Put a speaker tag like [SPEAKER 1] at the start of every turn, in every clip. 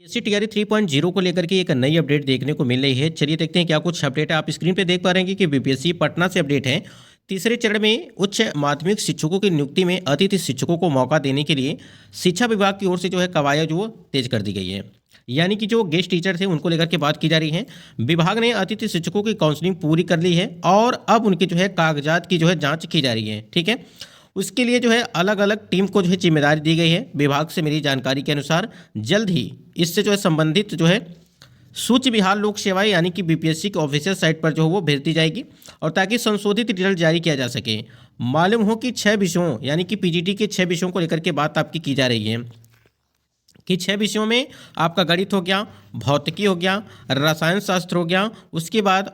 [SPEAKER 1] UPSC TRE 3.0 को लेकर के एक नई अपडेट देखने को मिल रही है। चलिए देखते हैं क्या कुछ अपडेट है। आप स्क्रीन पे देख पा रहे हैं कि बीपीएससी पटना से अपडेट है। तीसरे चरण में उच्च माध्यमिक शिक्षकों की नियुक्ति में अतिथि शिक्षकों को मौका देने के लिए शिक्षा विभाग की ओर से जो है कवायद जो तेज कर दी गई है। यानी कि जो गेस्ट टीचर थे उनको लेकर के बात की जा रही है। विभाग ने अतिथि शिक्षकों की काउंसलिंग पूरी कर ली है और अब उनके जो है कागजात की जो है जाँच की जा रही है। ठीक है, उसके लिए जो है अलग अलग टीम को जो है जिम्मेदारी दी गई है। विभाग से मिली जानकारी के अनुसार जल्द ही इससे जो है संबंधित जो है सूची बिहार लोक सेवाएं यानी कि बीपीएससी के ऑफिशियल साइट पर जो है वो भेज दी जाएगी और ताकि संशोधित रिजल्ट जारी किया जा सके। मालूम हो कि 6 विषयों यानी कि पीजीटी के 6 विषयों को लेकर के बात आपकी की जा रही है कि 6 विषयों में आपका गणित हो गया, भौतिकी हो गया, रसायन शास्त्र हो गया, उसके बाद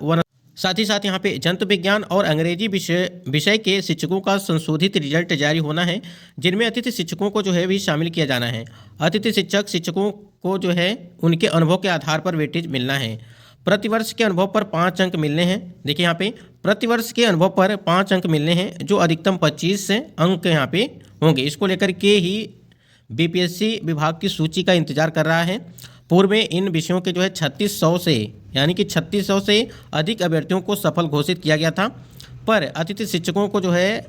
[SPEAKER 1] साथ ही साथ यहाँ पे जंतु विज्ञान और अंग्रेजी विषय के शिक्षकों का संशोधित रिजल्ट जारी होना है, जिनमें अतिथि शिक्षकों को जो है भी शामिल किया जाना है। अतिथि शिक्षकों को जो है उनके अनुभव के आधार पर वेटेज मिलना है। प्रतिवर्ष के अनुभव पर 5 अंक मिलने हैं। देखिए यहाँ पे प्रतिवर्ष के अनुभव पर 5 अंक मिलने हैं, जो अधिकतम 25 अंक यहाँ पे होंगे। इसको लेकर के ही बीपीएससी विभाग की सूची का इंतजार कर रहा है। पूर्व में इन विषयों के जो है 3600 से यानी कि 3600 से अधिक अभ्यर्थियों को सफल घोषित किया गया था, पर अतिथि शिक्षकों को जो है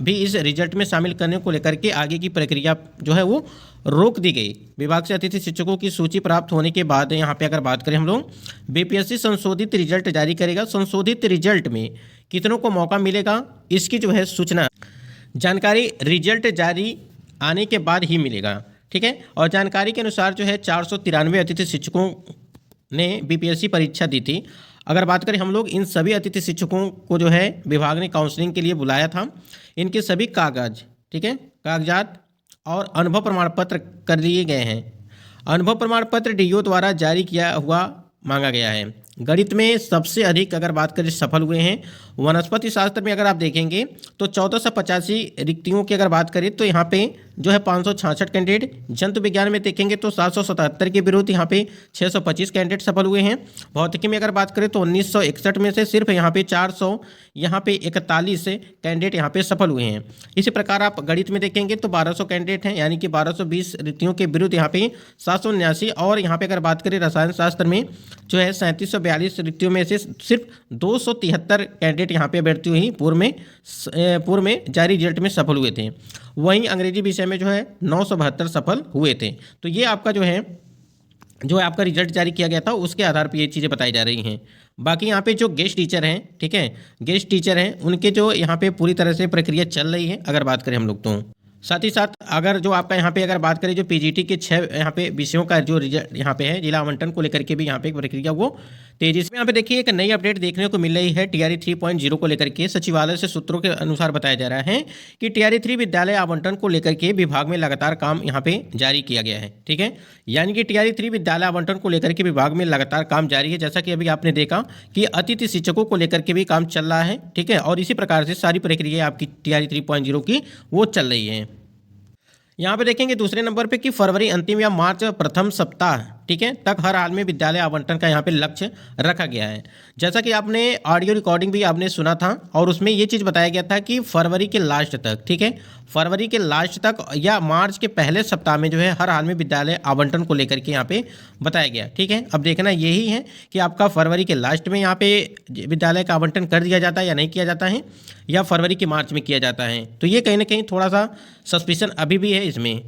[SPEAKER 1] भी इस रिजल्ट में शामिल करने को लेकर के आगे की प्रक्रिया जो है वो रोक दी गई। विभाग से अतिथि शिक्षकों की सूची प्राप्त होने के बाद यहाँ पे अगर बात करें हम लोग, बीपीएससी संशोधित रिजल्ट जारी करेगा। संशोधित रिजल्ट में कितनों को मौका मिलेगा, इसकी जो है सूचना जानकारी रिजल्ट जारी आने के बाद ही मिलेगा। ठीक है, और जानकारी के अनुसार जो है 493 अतिथि शिक्षकों ने बीपीएससी परीक्षा दी थी। अगर बात करें हम लोग, इन सभी अतिथि शिक्षकों को जो है विभाग ने काउंसलिंग के लिए बुलाया था। इनके सभी कागज, ठीक है, कागजात और अनुभव प्रमाण पत्र कर दिए गए हैं। अनुभव प्रमाण पत्र डीओ द्वारा जारी किया हुआ मांगा गया है। गणित में सबसे अधिक अगर बात करें सफल हुए हैं। वनस्पति शास्त्र में अगर आप देखेंगे तो 1485 रिक्तियों की अगर बात करें तो यहाँ पे जो है 566 कैंडिडेट। जंतु विज्ञान में देखेंगे तो 777 के विरुद्ध यहाँ पे 625 कैंडिडेट सफल हुए हैं। भौतिकी में अगर बात करें तो 1961 में से सिर्फ यहाँ पे 441 कैंडिडेट यहाँ पे सफल हुए हैं। इसी प्रकार आप गणित में देखेंगे तो 1200 कैंडिडेट हैं, यानी कि 1220 रिक्तियों के विरुद्ध यहाँ पे 779। और यहाँ पे अगर बात करें रसायन शास्त्र में जो है 3742 रिक्तियों में से सिर्फ 273 कैंडिडेट यहाँ पे अभ्यर्थी ही पूर्व में जारी रिजल्ट में सफल हुए थे। वहीं अंग्रेजी विषय में जो है 972 सफल हुए थे। तो ये आपका जो है आपका रिजल्ट जारी किया गया था, उसके आधार पर ये चीज़ें बताई जा रही हैं। बाकी यहाँ पे जो गेस्ट टीचर हैं, ठीक है, गेस्ट टीचर हैं, उनके जो यहाँ पे पूरी तरह से प्रक्रिया चल रही है अगर बात करें हम लोग तो। साथ ही साथ अगर जो आपका यहाँ पे अगर बात करें जो पीजीटी के 6 यहाँ पे विषयों का जो रिजल्ट यहाँ पे है, जिला आवंटन को लेकर के भी यहाँ पे एक प्रक्रिया वो तेजी से यहाँ पे देखिए एक नई अपडेट देखने को मिल रही है टीआरई 3.0 को लेकर के। सचिवालय से सूत्रों के अनुसार बताया जा रहा है कि टीआरई 3 विद्यालय आवंटन को लेकर के विभाग में लगातार काम यहाँ पे जारी किया गया है। ठीक है, यानी कि टीआरई 3 विद्यालय आवंटन को लेकर के विभाग में लगातार काम जारी है। जैसा कि अभी आपने देखा कि अतिथि शिक्षकों को लेकर के भी काम चल रहा है। ठीक है, और इसी प्रकार से सारी प्रक्रिया आपकी टीआरई 3.0 की वो चल रही है। यहाँ पे देखेंगे दूसरे नंबर पे कि फरवरी अंतिम या मार्च प्रथम सप्ताह, ठीक है, तक हर हाल में विद्यालय आवंटन का यहाँ पे लक्ष्य रखा गया है। जैसा कि आपने ऑडियो रिकॉर्डिंग भी आपने सुना था और उसमें ये चीज़ बताया गया था कि फरवरी के लास्ट तक, ठीक है, फरवरी के लास्ट तक या मार्च के पहले सप्ताह में जो है हर हाल में विद्यालय आवंटन को लेकर के यहाँ पे बताया गया। ठीक है, अब देखना यही है कि आपका फरवरी के लास्ट में यहाँ पे विद्यालय का आवंटन कर दिया जाता है या नहीं किया जाता है, या फरवरी के मार्च में किया जाता है। तो ये कहीं ना कहीं थोड़ा सा सस्पिशन अभी भी है इसमें।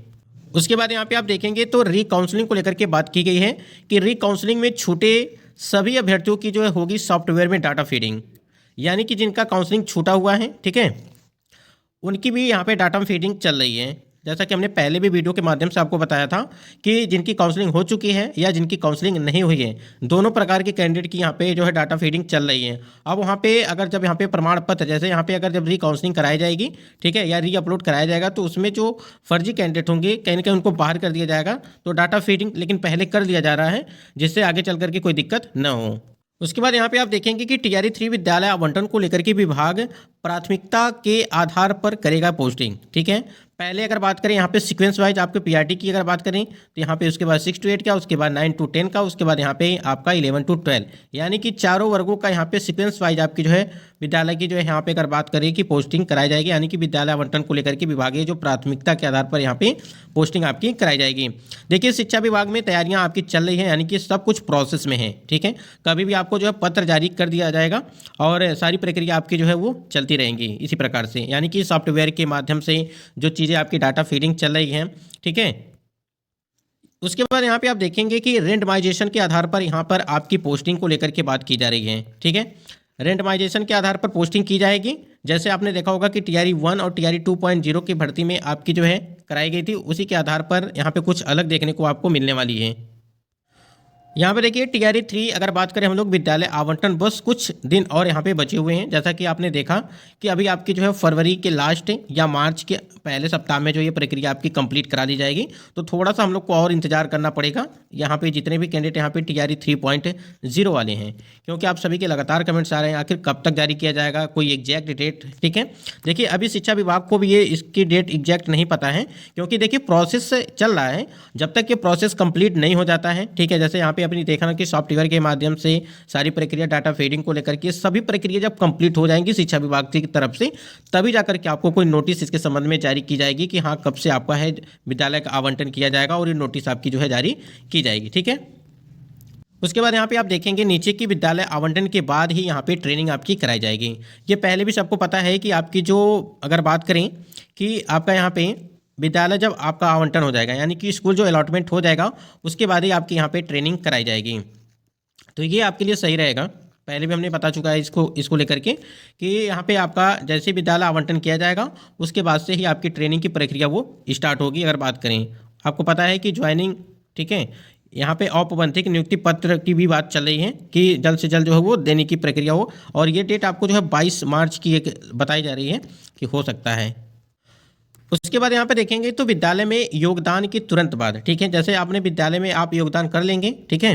[SPEAKER 1] उसके बाद यहाँ पे आप देखेंगे तो रीकाउंसलिंग को लेकर के बात की गई है कि रीकाउंसलिंग में छूटे सभी अभ्यर्थियों की जो है होगी सॉफ्टवेयर में डाटा फीडिंग, यानी कि जिनका काउंसलिंग छूटा हुआ है, ठीक है, उनकी भी यहाँ पे डाटा फीडिंग चल रही है। जैसा कि हमने पहले भी वीडियो के माध्यम से आपको बताया था कि जिनकी काउंसलिंग हो चुकी है या जिनकी काउंसलिंग नहीं हुई है, दोनों प्रकार के कैंडिडेट की यहाँ पे जो है डाटा फीडिंग चल रही है। अब वहाँ पे अगर जब यहाँ पे प्रमाण पत्र जैसे यहाँ पे अगर जब री काउंसलिंग कराई जाएगी, ठीक है, या री अपलोड कराया जाएगा, तो उसमें जो फर्जी कैंडिडेट होंगे कहीं ना कहीं उनको बाहर कर दिया जाएगा। तो डाटा फीडिंग लेकिन पहले कर दिया जा रहा है, जिससे आगे चल करके कोई दिक्कत न हो। उसके बाद यहाँ पे आप देखेंगे कि टीआरई 3 विद्यालय आवंटन को लेकर के विभाग प्राथमिकता के आधार पर करेगा पोस्टिंग। ठीक है, पहले अगर बात करें यहाँ पे सीक्वेंस वाइज आपके पीआरटी की अगर बात करें तो यहाँ पे उसके बाद 6 to 8 का, उसके बाद 9 to 10 का, उसके बाद यहाँ पे आपका 11 to 12, यानी कि चारों वर्गों का यहाँ पे सीक्वेंस वाइज आपकी जो है विद्यालय की जो है यहाँ पे अगर बात करें कि पोस्टिंग कराई जाएगी, यानी कि विद्यालय आवंटन को लेकर के विभागीय जो प्राथमिकता के आधार पर यहाँ पे पोस्टिंग आपकी कराई जाएगी। देखिए शिक्षा विभाग में तैयारियां आपकी चल रही हैं, यानी कि सब कुछ प्रोसेस में है, ठीक है। कभी भी आपको जो है पत्र जारी कर दिया जाएगा और सारी प्रक्रिया आपकी जो है वो चलती रहेंगी इसी प्रकार से, यानी कि सॉफ्टवेयर के माध्यम से जो चीज़ें आपकी डाटा फीडिंग चल रही हैं, ठीक है। उसके बाद यहाँ पे आप देखेंगे कि रेंडमाइजेशन के आधार पर यहाँ पर आपकी पोस्टिंग को लेकर के बात की जा रही है, ठीक है। रेंडमाइजेशन के आधार पर पोस्टिंग की जाएगी। जैसे आपने देखा होगा कि टीआरई 1 और टीआरई 2.0 की भर्ती में आपकी जो है कराई गई थी, उसी के आधार पर यहाँ पे कुछ अलग देखने को आपको मिलने वाली है। यहाँ पे देखिए टीआरई 3 अगर बात करें हम लोग विद्यालय आवंटन, बस कुछ दिन और यहाँ पे बचे हुए हैं। जैसा कि आपने देखा कि अभी आपकी जो है फरवरी के लास्ट या मार्च के पहले सप्ताह में जो ये प्रक्रिया आपकी कंप्लीट करा दी जाएगी, तो थोड़ा सा हम लोग को और इंतजार करना पड़ेगा। यहाँ पे जितने भी कैंडिडेट यहाँ पे टीआरई 3.0 वाले हैं, क्योंकि आप सभी के लगातार कमेंट्स आ रहे हैं आखिर कब तक जारी किया जाएगा, कोई एग्जैक्ट डेट, ठीक है। देखिए अभी शिक्षा विभाग को भी ये इसकी डेट एग्जैक्ट नहीं पता है, क्योंकि देखिए प्रोसेस चल रहा है। जब तक ये प्रोसेस कंप्लीट नहीं हो जाता है, ठीक है, जैसे यहाँ पे अपनी देखा ना कि सॉफ्टवेयर के माध्यम से सारी प्रक्रिया डाटा फीडिंग को लेकर के सभी प्रक्रिया जब कंप्लीट हो जाएंगी शिक्षा विभाग की तरफ से, तभी जाकर के आपको कोई नोटिस इसके संबंध में जारी की जाएगी कि हाँ कब से आपका है विद्यालय का आवंटन किया जाएगा, और ये नोटिस आपकी जो है जारी की जाएगी, ठीक है। उसके बाद यहाँ पे आप देखेंगे नीचे की विद्यालय आवंटन के बाद ही यहाँ पे ट्रेनिंग आपकी कराई जाएगी। ये पहले भी सबको पता है कि आपकी जो अगर बात करें कि आपका यहाँ पे विद्यालय जब आपका आवंटन हो जाएगा, यानी कि स्कूल जो अलॉटमेंट हो जाएगा, उसके बाद ही आपकी यहाँ पे ट्रेनिंग कराई जाएगी। तो ये आपके लिए सही रहेगा। पहले भी हमने बता चुका है इसको लेकर के कि यहाँ पे आपका जैसे विद्यालय आवंटन किया जाएगा, उसके बाद से ही आपकी ट्रेनिंग की प्रक्रिया वो स्टार्ट होगी। अगर बात करें, आपको पता है कि ज्वाइनिंग, ठीक है, यहाँ पे औपबंधिक नियुक्ति पत्र की भी बात चल रही है कि जल्द से जल्द जो है वो देने की प्रक्रिया हो, और ये डेट आपको जो है 22 मार्च की एक बताई जा रही है कि हो सकता है। उसके बाद यहाँ पे देखेंगे तो विद्यालय में योगदान के तुरंत बाद, ठीक है, जैसे आपने विद्यालय में आप योगदान कर लेंगे, ठीक है,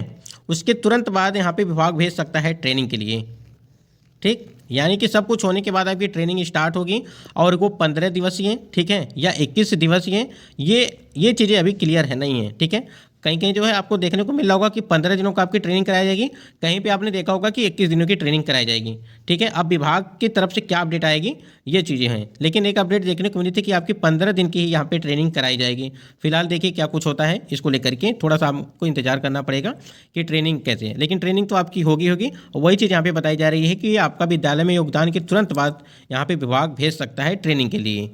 [SPEAKER 1] उसके तुरंत बाद यहाँ पे विभाग भेज सकता है ट्रेनिंग के लिए, ठीक, यानी कि सब कुछ होने के बाद आपकी ट्रेनिंग स्टार्ट होगी, और वो 15 दिवसीय, ठीक है, या 21 दिवसीय, ये चीज़ें अभी क्लियर है नहीं है, ठीक है। कहीं कहीं जो है आपको देखने को मिल रहा होगा कि 15 दिनों का आपकी ट्रेनिंग कराई जाएगी, कहीं पे आपने देखा होगा कि 21 दिनों की ट्रेनिंग कराई जाएगी, ठीक है। अब विभाग की तरफ से क्या अपडेट आएगी ये चीज़ें हैं, लेकिन एक अपडेट देखने को मिली थी कि आपकी 15 दिन की ही यहाँ पे ट्रेनिंग कराई जाएगी। फिलहाल देखिए क्या कुछ होता है, इसको लेकर के थोड़ा सा आपको इंतजार करना पड़ेगा कि ट्रेनिंग कैसे है, लेकिन ट्रेनिंग तो आपकी होगी। वही चीज़ यहाँ पर बताई जा रही है कि आपका विद्यालय में योगदान के तुरंत बाद यहाँ पर विभाग भेज सकता है ट्रेनिंग के लिए।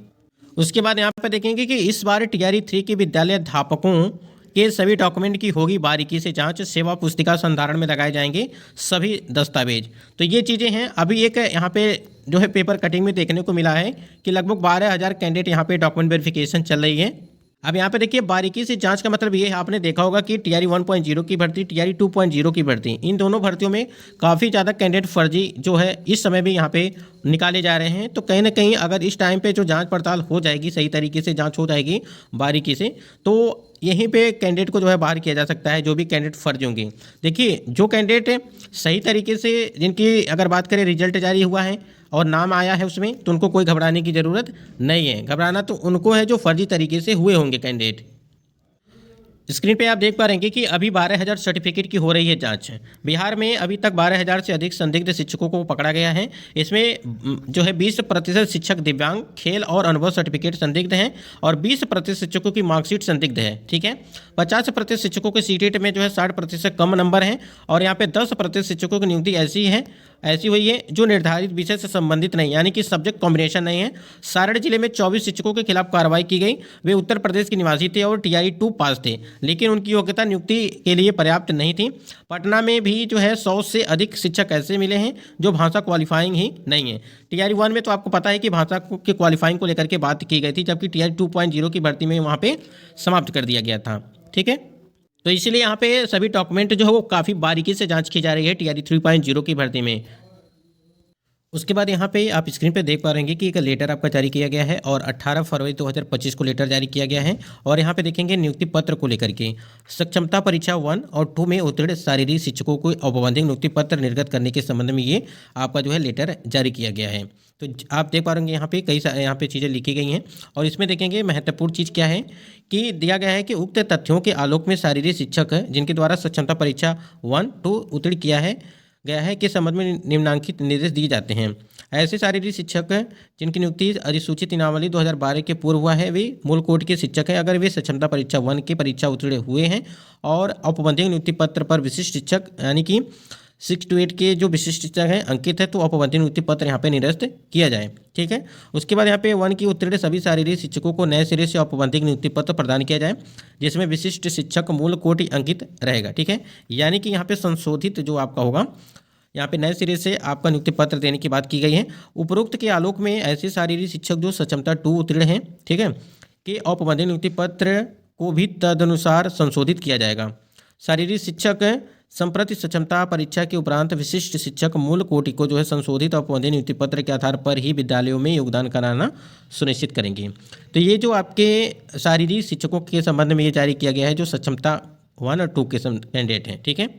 [SPEAKER 1] उसके बाद यहाँ पर देखेंगे कि इस बार टीआरई 3 के विद्यालय अध्यापकों के सभी डॉक्यूमेंट की होगी बारीकी से जांच, सेवा पुस्तिका संधारण में लगाए जाएंगे सभी दस्तावेज। तो ये चीज़ें हैं। अभी एक यहाँ पे जो है पेपर कटिंग में देखने को मिला है कि लगभग 12,000 कैंडिडेट यहाँ पे डॉक्यूमेंट वेरिफिकेशन चल रही है। अब यहाँ पे देखिए बारीकी से जांच का मतलब ये है, आपने देखा होगा कि टीआरई 1.0 की भर्ती, टीआरई 2.0 की भर्ती, इन दोनों भर्तियों में काफ़ी ज़्यादा कैंडिडेट फर्जी जो है इस समय भी यहाँ पे निकाले जा रहे हैं। तो कहीं ना कहीं अगर इस टाइम पे जो जांच पड़ताल हो जाएगी, सही तरीके से जांच हो जाएगी बारीकी से, तो यहीं पे कैंडिडेट को जो है बाहर किया जा सकता है, जो भी कैंडिडेट फर्जी होंगे। देखिए जो कैंडिडेट सही तरीके से, जिनकी अगर बात करें रिजल्ट जारी हुआ है और नाम आया है उसमें, तो उनको कोई घबराने की ज़रूरत नहीं है। घबराना तो उनको है जो फर्जी तरीके से हुए होंगे कैंडिडेट। स्क्रीन पे आप देख पा रहे हैं कि अभी 12,000 सर्टिफिकेट की हो रही है जांच। बिहार में अभी तक 12,000 से अधिक संदिग्ध शिक्षकों को पकड़ा गया है। इसमें जो है 20% शिक्षक दिव्यांग, खेल और अनुभव सर्टिफिकेट संदिग्ध हैं, और 20% शिक्षकों की मार्कशीट संदिग्ध है, ठीक है। 50% शिक्षकों के सीटेट में जो है 60% कम नंबर हैं, और यहाँ पे 10% शिक्षकों की नियुक्ति ऐसी हुई है जो निर्धारित विषय से संबंधित नहीं, यानी कि सब्जेक्ट कॉम्बिनेशन नहीं है। सारण जिले में 24 शिक्षकों के खिलाफ कार्रवाई की गई। वे उत्तर प्रदेश के निवासी थे और टीआरई 2 पास थे, लेकिन उनकी योग्यता नियुक्ति के लिए पर्याप्त नहीं थी। पटना में भी जो है 100 से अधिक शिक्षक ऐसे मिले हैं जो भाषा क्वालिफाइंग ही नहीं है। टीआरई 1 में तो आपको पता है कि भाषा के क्वालिफाइंग को लेकर के बात की गई थी, जबकि टीआरई 2.0 की भर्ती में वहाँ पे समाप्त कर दिया गया था, ठीक है। तो इसीलिए यहाँ पे सभी डॉक्यूमेंट जो है वो काफ़ी बारीकी से जांच की जा रही है टीआरई 3.0 की भर्ती में। उसके बाद यहाँ पे आप स्क्रीन पे देख पा रहे हैं कि एक लेटर आपका जारी किया गया है और 18 फरवरी 2025 को लेटर जारी किया गया है। और यहाँ पे देखेंगे नियुक्ति पत्र को लेकर के सक्षमता परीक्षा 1 और 2 में उत्तीर्ण शारीरिक शिक्षकों को औपबंधिक नियुक्ति पत्र निर्गत करने के संबंध में ये आपका जो है लेटर जारी किया गया है। तो आप देख पा रहे हैं यहाँ पे कई यहाँ पे चीज़ें लिखी गई हैं और इसमें देखेंगे महत्वपूर्ण चीज़ क्या है कि दिया गया है कि उक्त तथ्यों के आलोक में शारीरिक शिक्षक जिनके द्वारा सक्षमता परीक्षा 1, 2 उत्तीर्ण किया है गया है के संबंध में निम्नलिखित निर्देश दिए जाते हैं। ऐसे शारीरिक शिक्षक जिनकी नियुक्ति अधिसूचित इनामवली 2012 के पूर्व हुआ है वे मूल कोटि के शिक्षक हैं अगर वे सक्षमता परीक्षा 1 की परीक्षा उत्तीर्ण हुए हैं और औपबंधिक नियुक्ति पत्र पर विशिष्ट शिक्षक यानी कि 6 to 8 के जो विशिष्ट शिक्षक हैं अंकित है तो औपबंधिक नियुक्ति पत्र यहाँ पे निरस्त किया जाए। ठीक है, उसके बाद यहाँ पे 1 की उत्तीर्ण सभी शारीरिक शिक्षकों को नए सिरे से औपबंधिक नियुक्ति पत्र प्रदान किया जाए जिसमें विशिष्ट शिक्षक मूल कोटि अंकित रहेगा। ठीक है, यानी कि यहाँ पे संशोधित जो आपका होगा यहाँ पे नए सिरे से आपका नियुक्ति पत्र देने की बात की गई है। उपरोक्त के आलोक में ऐसे शारीरिक शिक्षक जो सक्षमता 2 उत्तीर्ण हैं, ठीक है, कि औपबंधिक नियुक्ति पत्र को भी तदनुसार संशोधित किया जाएगा। शारीरिक शिक्षक संप्रति सक्षमता परीक्षा के उपरांत विशिष्ट शिक्षक मूल कोटि को जो है संशोधित औपबंधिक नियुक्ति पत्र के आधार पर ही विद्यालयों में योगदान कराना सुनिश्चित करेंगे। तो ये जो आपके शारीरिक शिक्षकों के संबंध में ये जारी किया गया है जो सक्षमता 1 और 2 के कैंडिडेट हैं। ठीक है।